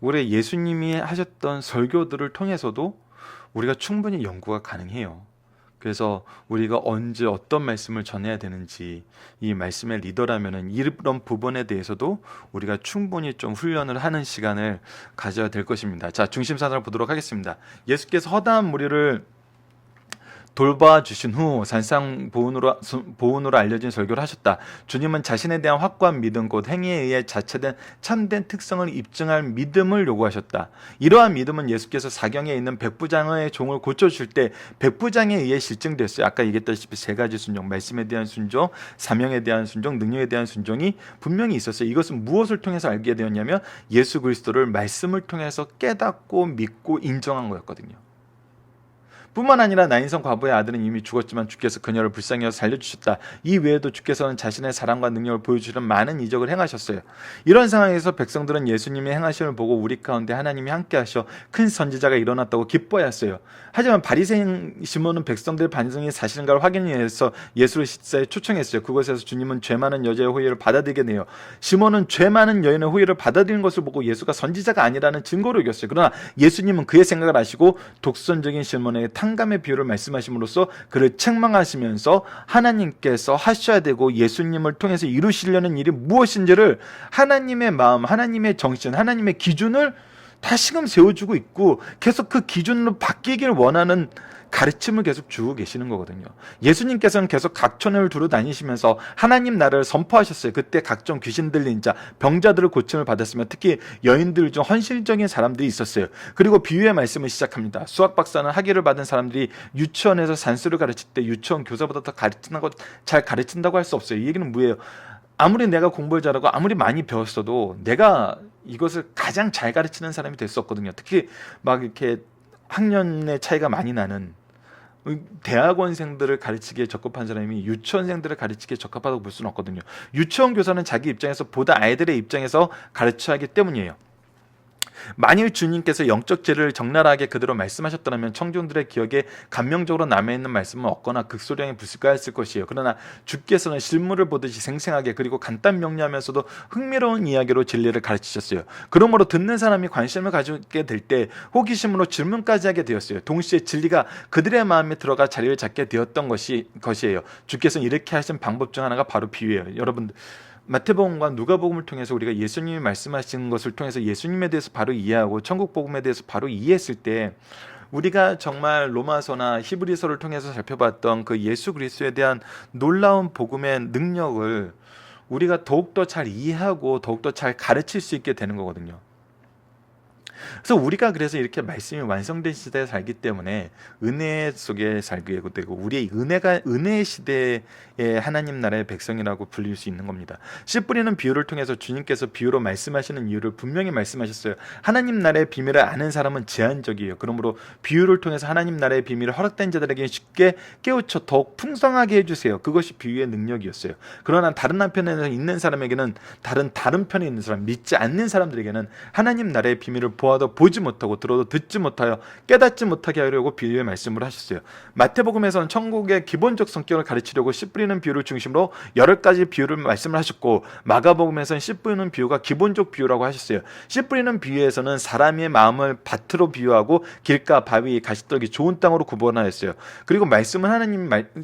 우리 예수님이 하셨던 설교들을 통해서도 우리가 충분히 연구가 가능해요. 그래서 우리가 언제 어떤 말씀을 전해야 되는지, 이 말씀의 리더라면은 이런 부분에 대해서도 우리가 충분히 좀 훈련을 하는 시간을 가져야 될 것입니다. 자, 중심사상을 보도록 하겠습니다. 예수께서 허다한 무리를 돌봐주신 후 산상 보훈으로 알려진 설교를 하셨다. 주님은 자신에 대한 확고한 믿음, 곧 행위에 의해 자체된 참된 특성을 입증할 믿음을 요구하셨다. 이러한 믿음은 예수께서 사경에 있는 백부장의 종을 고쳐줄 때 백부장에 의해 실증됐어요. 아까 얘기했다시피 세 가지 순종, 말씀에 대한 순종, 사명에 대한 순종, 능력에 대한 순종이 분명히 있었어요. 이것은 무엇을 통해서 알게 되었냐면 예수 그리스도를 말씀을 통해서 깨닫고 믿고 인정한 거였거든요. 뿐만 아니라 나인성 과부의 아들은 이미 죽었지만 주께서 그녀를 불쌍히 여겨 살려주셨다. 이 외에도 주께서는 자신의 사랑과 능력을 보여주시는 많은 이적을 행하셨어요. 이런 상황에서 백성들은 예수님이 행하심을 보고 우리 가운데 하나님이 함께 하셔 큰 선지자가 일어났다고 기뻐했어요. 하지만 바리새인 시몬은 백성들의 반성이 사실인가를 확인하기 위해서 예수를 식사에 초청했어요. 그곳에서 주님은 죄 많은 여자의 호의를 받아들이게 돼요. 시몬은 죄 많은 여인의 호의를 받아들이는 것을 보고 예수가 선지자가 아니라는 증거로 여겼어요. 그러나 예수님은 그의 생각을 아시고 독선적인 시몬에게 탕감의 비유를 말씀하심으로써 그를 책망하시면서 하나님께서 하셔야 되고 예수님을 통해서 이루시려는 일이 무엇인지를 하나님의 마음, 하나님의 정신, 하나님의 기준을 다시금 세워주고 있고 계속 그 기준으로 바뀌길 원하는 가르침을 계속 주고 계시는 거거든요. 예수님께서는 계속 각촌을 두루 다니시면서 하나님 나라를 선포하셨어요. 그때 각종 귀신 들린 자, 병자들을 고침을 받았으며 특히 여인들 중 헌신적인 사람들이 있었어요. 그리고 비유의 말씀을 시작합니다. 수학 박사는 학위를 받은 사람들이 유치원에서 산수를 가르칠 때 유치원 교사보다 더 잘 가르친다고 할 수 없어요. 이 얘기는 뭐예요? 아무리 내가 공부를 잘하고 아무리 많이 배웠어도 내가 이것을 가장 잘 가르치는 사람이 될 수 없거든요. 특히 막 이렇게 학년의 차이가 많이 나는 대학원생들을 가르치기에 적합한 사람이 유치원생들을 가르치기에 적합하다고 볼 수는 없거든요. 유치원 교사는 자기 입장에서 보다 아이들의 입장에서 가르쳐야 하기 때문이에요. 만일 주님께서 영적 진리를 적나라하게 그대로 말씀하셨더라면 청중들의 기억에 감명적으로 남아있는 말씀은 없거나 극소량의 불가했을 것이에요. 그러나 주께서는 실물을 보듯이 생생하게 그리고 간단 명료하면서도 흥미로운 이야기로 진리를 가르치셨어요. 그러므로 듣는 사람이 관심을 가지게 될 때 호기심으로 질문까지 하게 되었어요. 동시에 진리가 그들의 마음에 들어가 자리를 잡게 되었던 것이에요. 주께서는 이렇게 하신 방법 중 하나가 바로 비유예요. 여러분, 마태복음과 누가복음을 통해서 우리가 예수님이 말씀하시는 것을 통해서 예수님에 대해서 바로 이해하고 천국복음에 대해서 바로 이해했을 때 우리가 정말 로마서나 히브리서를 통해서 살펴봤던 그 예수 그리스도에 대한 놀라운 복음의 능력을 우리가 더욱더 잘 이해하고 더욱더 잘 가르칠 수 있게 되는 거거든요. 그래서 우리가 이렇게 말씀이 완성된 시대에 살기 때문에 은혜 속에 살게 되고 우리의 은혜의 시대의 하나님 나라의 백성이라고 불릴 수 있는 겁니다. 씨 뿌리는 비유를 통해서 주님께서 비유로 말씀하시는 이유를 분명히 말씀하셨어요. 하나님 나라의 비밀을 아는 사람은 제한적이에요. 그러므로 비유를 통해서 하나님 나라의 비밀을 허락된 자들에게 쉽게 깨우쳐 더욱 풍성하게 해주세요. 그것이 비유의 능력이었어요. 그러나 다른 한편에 있는 사람에게는 다른 편에 있는 사람, 믿지 않는 사람들에게는 하나님 나라의 비밀을 보아도 보지 못하고 들어도 듣지 못하여 깨닫지 못하게 하려고 비유의 말씀을 하셨어요. 마태복음에서는 천국의 기본적 성격을 가르치려고 씨 뿌리는 비유를 중심으로 여러 가지 비유를 말씀을 하셨고 마가복음에서는 씨 뿌리는 비유가 기본적 비유라고 하셨어요. 씨 뿌리는 비유에서는 사람의 마음을 밭으로 비유하고 길가, 바위, 가시떨기, 좋은 땅으로 구분하였어요. 그리고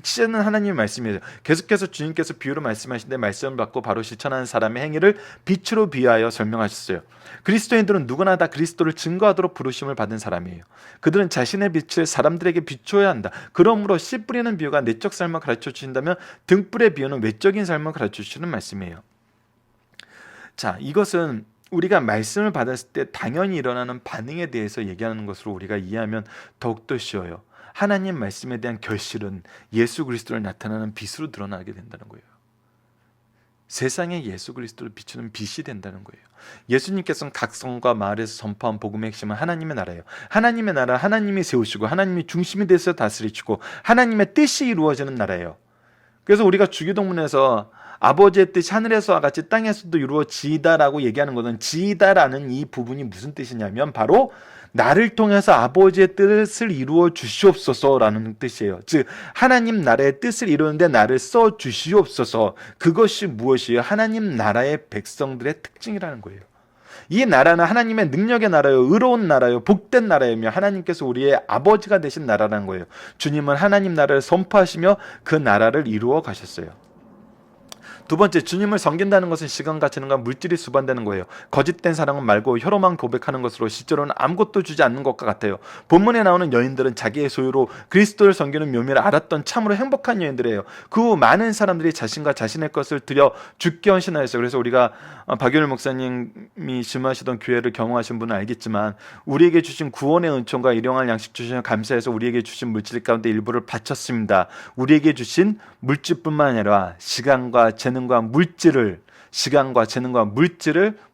시제는 하나님의 말씀이에요. 계속해서 주님께서 비유로 말씀하시는데 말씀을 받고 바로 실천하는 사람의 행위를 빛으로 비유하여 설명하셨어요. 그리스도인들은 누구나 다 그리스도인들은 그리스도를 증거하도록 부르심을 받은 사람이에요. 그들은 자신의 빛을 사람들에게 비춰야 한다. 그러므로 씨 뿌리는 비유가 내적 삶을 가르쳐 주신다면 등불의 비유는 외적인 삶을 가르쳐 주시는 말씀이에요. 자, 이것은 우리가 말씀을 받았을 때 당연히 일어나는 반응에 대해서 얘기하는 것으로 우리가 이해하면 더욱더 쉬워요. 하나님 말씀에 대한 결실은 예수 그리스도를 나타나는 빛으로 드러나게 된다는 거예요. 세상에 예수 그리스도를 비추는 빛이 된다는 거예요. 예수님께서는 각 성과 마을에서 선포한 복음의 핵심은 하나님의 나라예요. 하나님의 나라, 하나님이 세우시고 하나님이 중심이 돼서 다스리시고 하나님의 뜻이 이루어지는 나라예요. 그래서 우리가 주기도문에서 아버지의 뜻이 하늘에서와 같이 땅에서도 이루어지이다라고 얘기하는 것은 지이다라는 이 부분이 무슨 뜻이냐면 바로 나를 통해서 아버지의 뜻을 이루어 주시옵소서라는 뜻이에요. 즉 하나님 나라의 뜻을 이루는데 나를 써 주시옵소서. 그것이 무엇이에요? 하나님 나라의 백성들의 특징이라는 거예요. 이 나라는 하나님의 능력의 나라요, 의로운 나라요, 복된 나라이며 하나님께서 우리의 아버지가 되신 나라라는 거예요. 주님은 하나님 나라를 선포하시며 그 나라를 이루어 가셨어요. 두 번째, 주님을 섬긴다는 것은 시간과 재능과 물질이 수반되는 거예요. 거짓된 사랑은 말고 혀로만 고백하는 것으로 실제로는 아무것도 주지 않는 것과 같아요. 본문에 나오는 여인들은 자기의 소유로 그리스도를 섬기는 묘미를 알았던 참으로 행복한 여인들이에요. 그 후 많은 사람들이 자신과 자신의 것을 들여 주께 헌신하였어요. 그래서 우리가 박윤일 목사님이 심하시던 교회를 경험하신 분은 알겠지만 우리에게 주신 구원의 은총과 일용할 양식 주시며 감사해서 우리에게 주신 물질 가운데 일부를 바쳤습니다. 우리에게 주신 물질뿐만 아니라 시간과 재능과 물질을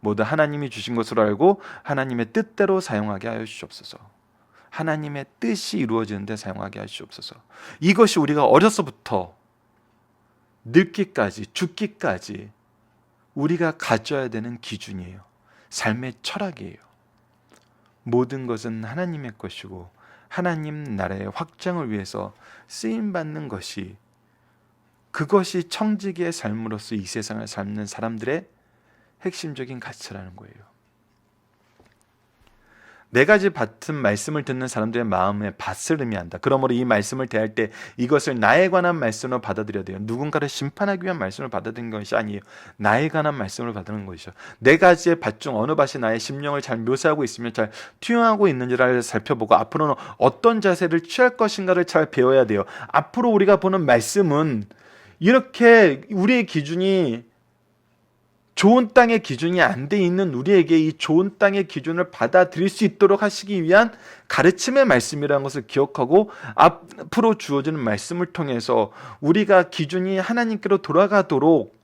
모두 하나님이 주신 것으로 알고 하나님의 뜻대로 사용하게 하여 주시옵소서. 하나님의 뜻이 이루어지는 데 사용하게 하시옵소서. 이것이 우리가 어려서부터 늙기까지 죽기까지 우리가 가져야 되는 기준이에요. 삶의 철학이에요. 모든 것은 하나님의 것이고 하나님 나라의 확장을 위해서 쓰임받는 것이, 그것이 청지기의 삶으로서 이 세상을 삶는 사람들의 핵심적인 가치라는 거예요. 네 가지 밭은 말씀을 듣는 사람들의 마음의 밭을 의미한다. 그러므로 이 말씀을 대할 때 이것을 나에 관한 말씀으로 받아들여야 돼요. 누군가를 심판하기 위한 말씀을 받아들이는 것이 아니에요. 나에 관한 말씀을 받는 것이죠. 네 가지의 밭 중 어느 밭이 나의 심령을 잘 묘사하고 있으며 잘 투영하고 있는지를 살펴보고 앞으로는 어떤 자세를 취할 것인가를 잘 배워야 돼요. 앞으로 우리가 보는 말씀은 이렇게 우리의 기준이 좋은 땅의 기준이 안 돼 있는 우리에게 이 좋은 땅의 기준을 받아들일 수 있도록 하시기 위한 가르침의 말씀이라는 것을 기억하고 앞으로 주어지는 말씀을 통해서 우리가 기준이 하나님께로 돌아가도록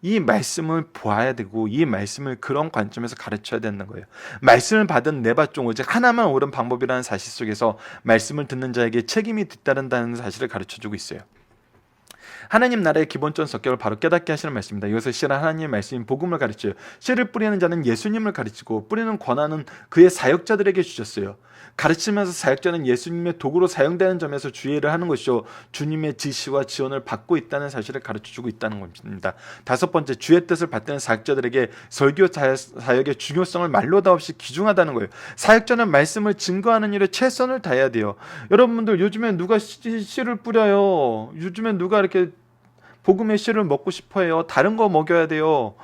이 말씀을 보아야 되고 이 말씀을 그런 관점에서 가르쳐야 되는 거예요. 말씀을 받은 내 밭 중 오직 하나만 옳은 방법이라는 사실 속에서 말씀을 듣는 자에게 책임이 뒤따른다는 사실을 가르쳐주고 있어요. 하나님 나라의 기본적인 성격을 바로 깨닫게 하시는 말씀입니다. 이것을 씨는 하나님의 말씀인 복음을 가르쳐요. 씨를 뿌리는 자는 예수님을 가르치고 뿌리는 권한은 그의 사역자들에게 주셨어요. 가르치면서 사역자는 예수님의 도구로 사용되는 점에서 주의를 하는 것이요, 주님의 지시와 지원을 받고 있다는 사실을 가르쳐주고 있다는 겁니다. 다섯 번째, 주의 뜻을 받드는 사역자들에게 설교 사역의 중요성을 말로 다 없이 기중하다는 거예요. 사역자는 말씀을 증거하는 일에 최선을 다해야 돼요. 여러분들 요즘에 누가 씨를 뿌려요? 요즘에 누가 이렇게 복음의 씨를 먹고 싶어해요? 다른 거 먹여야 돼요?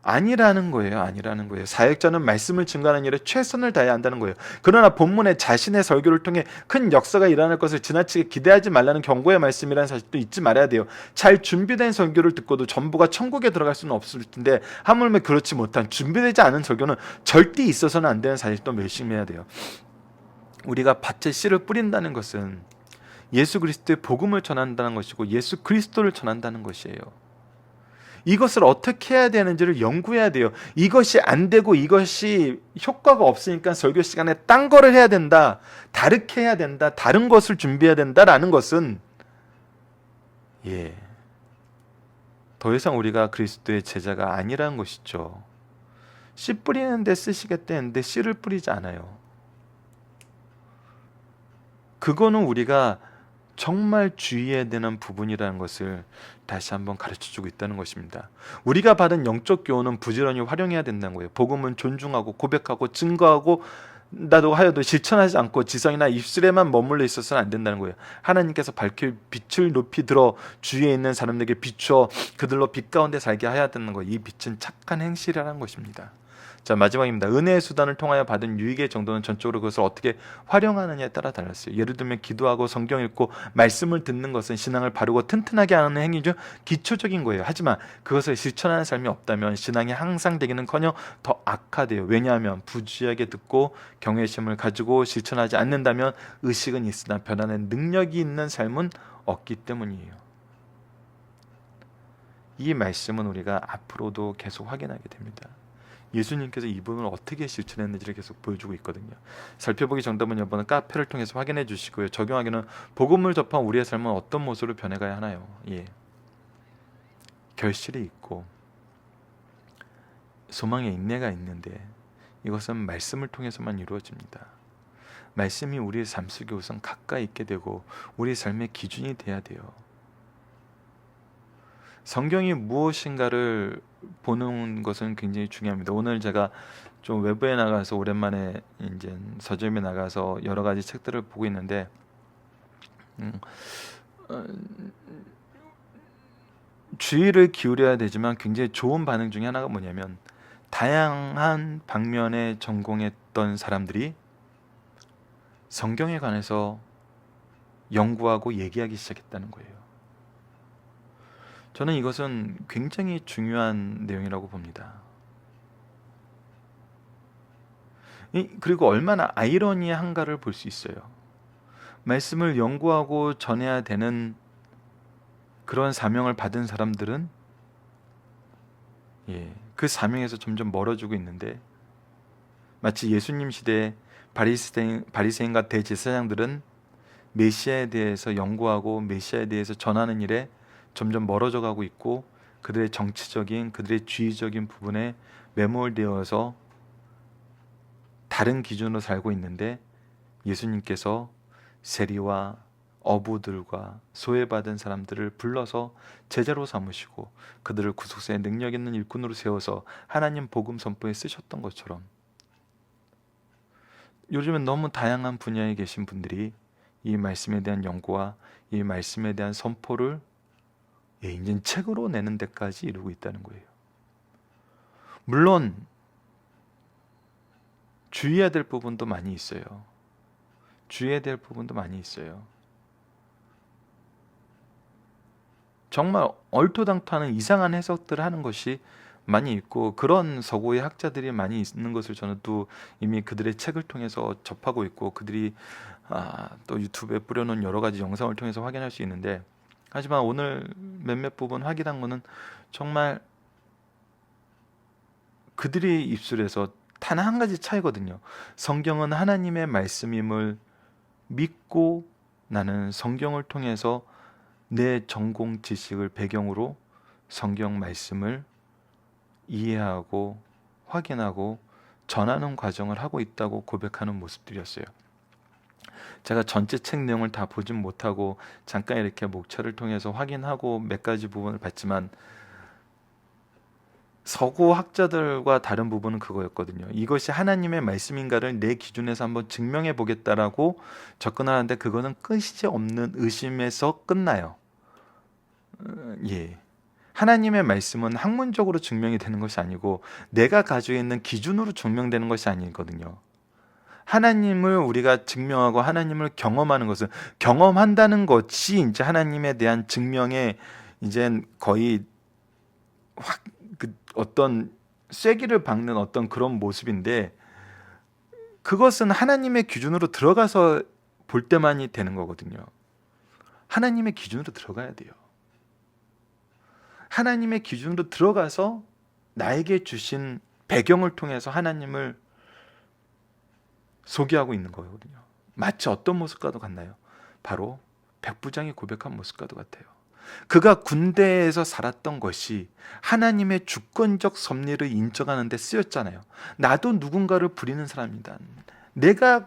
아니라는 거예요. 사역자는 말씀을 증거하는 일에 최선을 다해야 한다는 거예요. 그러나 본문에 자신의 설교를 통해 큰 역사가 일어날 것을 지나치게 기대하지 말라는 경고의 말씀이라는 사실도 잊지 말아야 돼요. 잘 준비된 설교를 듣고도 전부가 천국에 들어갈 수는 없을 텐데 하물며 그렇지 못한 준비되지 않은 설교는 절대 있어서는 안 되는 사실도 멸심해야 돼요. 우리가 밭에 씨를 뿌린다는 것은 예수 그리스도의 복음을 전한다는 것이고 예수 그리스도를 전한다는 것이에요. 이것을 어떻게 해야 되는지를 연구해야 돼요. 이것이 안 되고 이것이 효과가 없으니까 설교 시간에 딴 거를 해야 된다, 다르게 해야 된다, 다른 것을 준비해야 된다라는 것은 더 이상 우리가 그리스도의 제자가 아니라는 것이죠. 씨 뿌리는 데 쓰시겠다 했는데 씨를 뿌리지 않아요. 그거는 우리가 정말 주의해야 되는 부분이라는 것을 다시 한번 가르쳐주고 있다는 것입니다. 우리가 받은 영적 교훈은 부지런히 활용해야 된다는 거예요. 복음은 존중하고 고백하고 증거하고 나도 하여도 실천하지 않고 지성이나 입술에만 머물러 있어서는 안 된다는 거예요. 하나님께서 밝힐 빛을 높이 들어 주위에 있는 사람들에게 비추어 그들로 빛 가운데 살게 해야 되는 거예요. 이 빛은 착한 행실이라는 것입니다. 자, 마지막입니다. 은혜의 수단을 통하여 받은 유익의 정도는 전적으로 그것을 어떻게 활용하느냐에 따라 달랐어요. 예를 들면 기도하고 성경 읽고 말씀을 듣는 것은 신앙을 바르고 튼튼하게 하는 행위 중 기초적인 거예요. 하지만 그것을 실천하는 삶이 없다면 신앙이 항상 되기는커녕 더 악화돼요. 왜냐하면 부주의하게 듣고 경외심을 가지고 실천하지 않는다면 의식은 있으나 변화는 능력이 있는 삶은 없기 때문이에요. 이 말씀은 우리가 앞으로도 계속 확인하게 됩니다. 예수님께서 이 부분을 어떻게 실천했는지를 계속 보여주고 있거든요. 살펴보기 정답은 여러분 카페를 통해서 확인해 주시고요. 적용하기는 복음을 접한 우리의 삶은 어떤 모습으로 변해가야 하나요? 예. 결실이 있고 소망의 인내가 있는데 이것은 말씀을 통해서만 이루어집니다. 말씀이 우리의 삶 속에 우선 가까이 있게 되고 우리 삶의 기준이 돼야 돼요. 성경이 무엇인가를 보는 것은 굉장히 중요합니다. 오늘 제가 좀 외부에 나가서 오랜만에 이제 서점에 나가서 여러 가지 책들을 보고 있는데 주의를 기울여야 되지만 굉장히 좋은 반응 중에 하나가 뭐냐면 다양한 방면에 전공했던 사람들이 성경에 관해서 연구하고 얘기하기 시작했다는 거예요. 저는 이것은 굉장히 중요한 내용이라고 봅니다. 그리고 얼마나 아이러니한가를 볼 수 있어요. 말씀을 연구하고 전해야 되는 그런 사명을 받은 사람들은 그 사명에서 점점 멀어지고 있는데 마치 예수님 시대에 바리새인과 대제사장들은 메시아에 대해서 연구하고 메시아에 대해서 전하는 일에 점점 멀어져 가고 있고 그들의 정치적인 그들의 주의적인 부분에 매몰되어서 다른 기준으로 살고 있는데 예수님께서 세리와 어부들과 소외받은 사람들을 불러서 제자로 삼으시고 그들을 구속사의 능력 있는 일꾼으로 세워서 하나님 복음 선포에 쓰셨던 것처럼 요즘은 너무 다양한 분야에 계신 분들이 이 말씀에 대한 연구와 이 말씀에 대한 선포를 이제 책으로 내는 데까지 이루고 있다는 거예요. 물론 주의해야 될 부분도 많이 있어요. 주의해야 될 부분도 많이 있어요. 정말 얼토당토하는 이상한 해석들을 하는 것이 많이 있고 그런 서구의 학자들이 많이 있는 것을 저는 또 이미 그들의 책을 통해서 접하고 있고 그들이 또 유튜브에 뿌려놓은 여러 가지 영상을 통해서 확인할 수 있는데 하지만 오늘 몇몇 부분 확인한 거는 정말 그들의 입술에서 단 한 가지 차이거든요. 성경은 하나님의 말씀임을 믿고 나는 성경을 통해서 내 전공 지식을 배경으로 성경 말씀을 이해하고 확인하고 전하는 과정을 하고 있다고 고백하는 모습들이었어요. 제가 전체 책 내용을 다 보진 못하고 잠깐 이렇게 목차를 통해서 확인하고 몇 가지 부분을 봤지만 서구 학자들과 다른 부분은 그거였거든요. 이것이 하나님의 말씀인가를 내 기준에서 한번 증명해 보겠다라고 접근하는데 그거는 끝이 없는 의심에서 끝나요. 하나님의 말씀은 학문적으로 증명이 되는 것이 아니고 내가 가지고 있는 기준으로 증명되는 것이 아니거든요. 하나님을 우리가 증명하고 하나님을 경험하는 것은 경험한다는 것이 이제 하나님에 대한 증명의 이제 거의 어떤 쐐기를 박는 어떤 그런 모습인데 그것은 하나님의 기준으로 들어가서 볼 때만이 되는 거거든요. 하나님의 기준으로 들어가야 돼요. 하나님의 기준으로 들어가서 나에게 주신 배경을 통해서 하나님을 소개하고 있는 거거든요. 마치 어떤 모습과도 같나요? 바로 백부장이 고백한 모습과도 같아요. 그가 군대에서 살았던 것이 하나님의 주권적 섭리를 인정하는 데 쓰였잖아요. 나도 누군가를 부리는 사람이다. 내가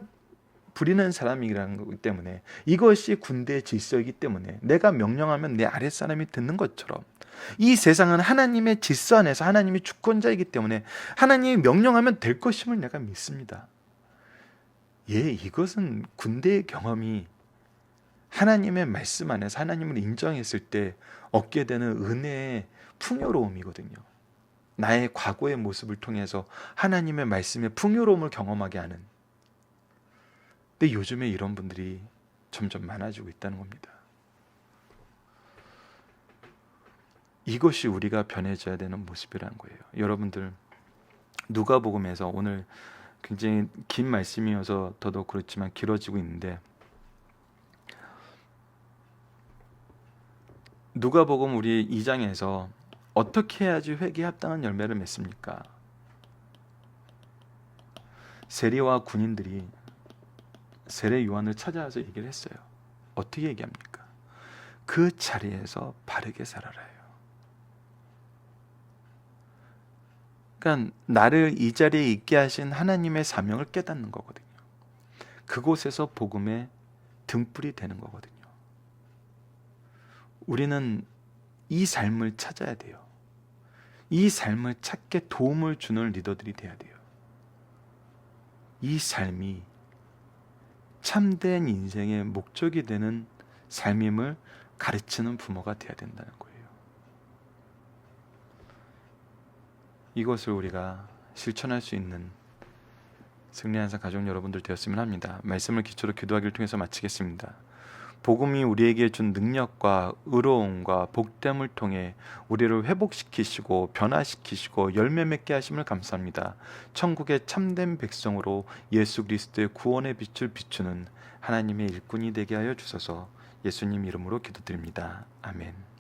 부리는 사람이라는 거기 때문에 이것이 군대의 질서이기 때문에 내가 명령하면 내 아랫사람이 듣는 것처럼 이 세상은 하나님의 질서 안에서 하나님이 주권자이기 때문에 하나님이 명령하면 될 것임을 내가 믿습니다. 이것은 군대의 경험이 하나님의 말씀 안에서 하나님을 인정했을 때 얻게 되는 은혜의 풍요로움이거든요. 나의 과거의 모습을 통해서 하나님의 말씀의 풍요로움을 경험하게 하는. 근데 요즘에 이런 분들이 점점 많아지고 있다는 겁니다. 이것이 우리가 변해져야 되는 모습이라는 거예요. 여러분들, 누가복음에서 오늘 굉장히 긴 말씀이어서 더더욱 그렇지만 길어지고 있는데, 누가복음 우리 2장에서 어떻게 해야지 회개에 합당한 열매를 맺습니까? 세리와 군인들이 세례 요한을 찾아와서 얘기를 했어요. 어떻게 얘기합니까? 그 자리에서 바르게 살아라요. 그러니까 나를 이 자리에 있게 하신 하나님의 사명을 깨닫는 거거든요. 그곳에서 복음의 등불이 되는 거거든요. 우리는 이 삶을 찾아야 돼요. 이 삶을 찾게 도움을 주는 리더들이 돼야 돼요. 이 삶이 참된 인생의 목적이 되는 삶임을 가르치는 부모가 돼야 된다는 거예요. 이것을 우리가 실천할 수 있는 승리한산 가족 여러분들 되었으면 합니다. 말씀을 기초로 기도하기를 통해서 마치겠습니다. 복음이 우리에게 준 능력과 의로움과 복됨을 통해 우리를 회복시키시고 변화시키시고 열매 맺게 하심을 감사합니다. 천국의 참된 백성으로 예수 그리스도의 구원의 빛을 비추는 하나님의 일꾼이 되게 하여 주소서. 예수님 이름으로 기도드립니다. 아멘.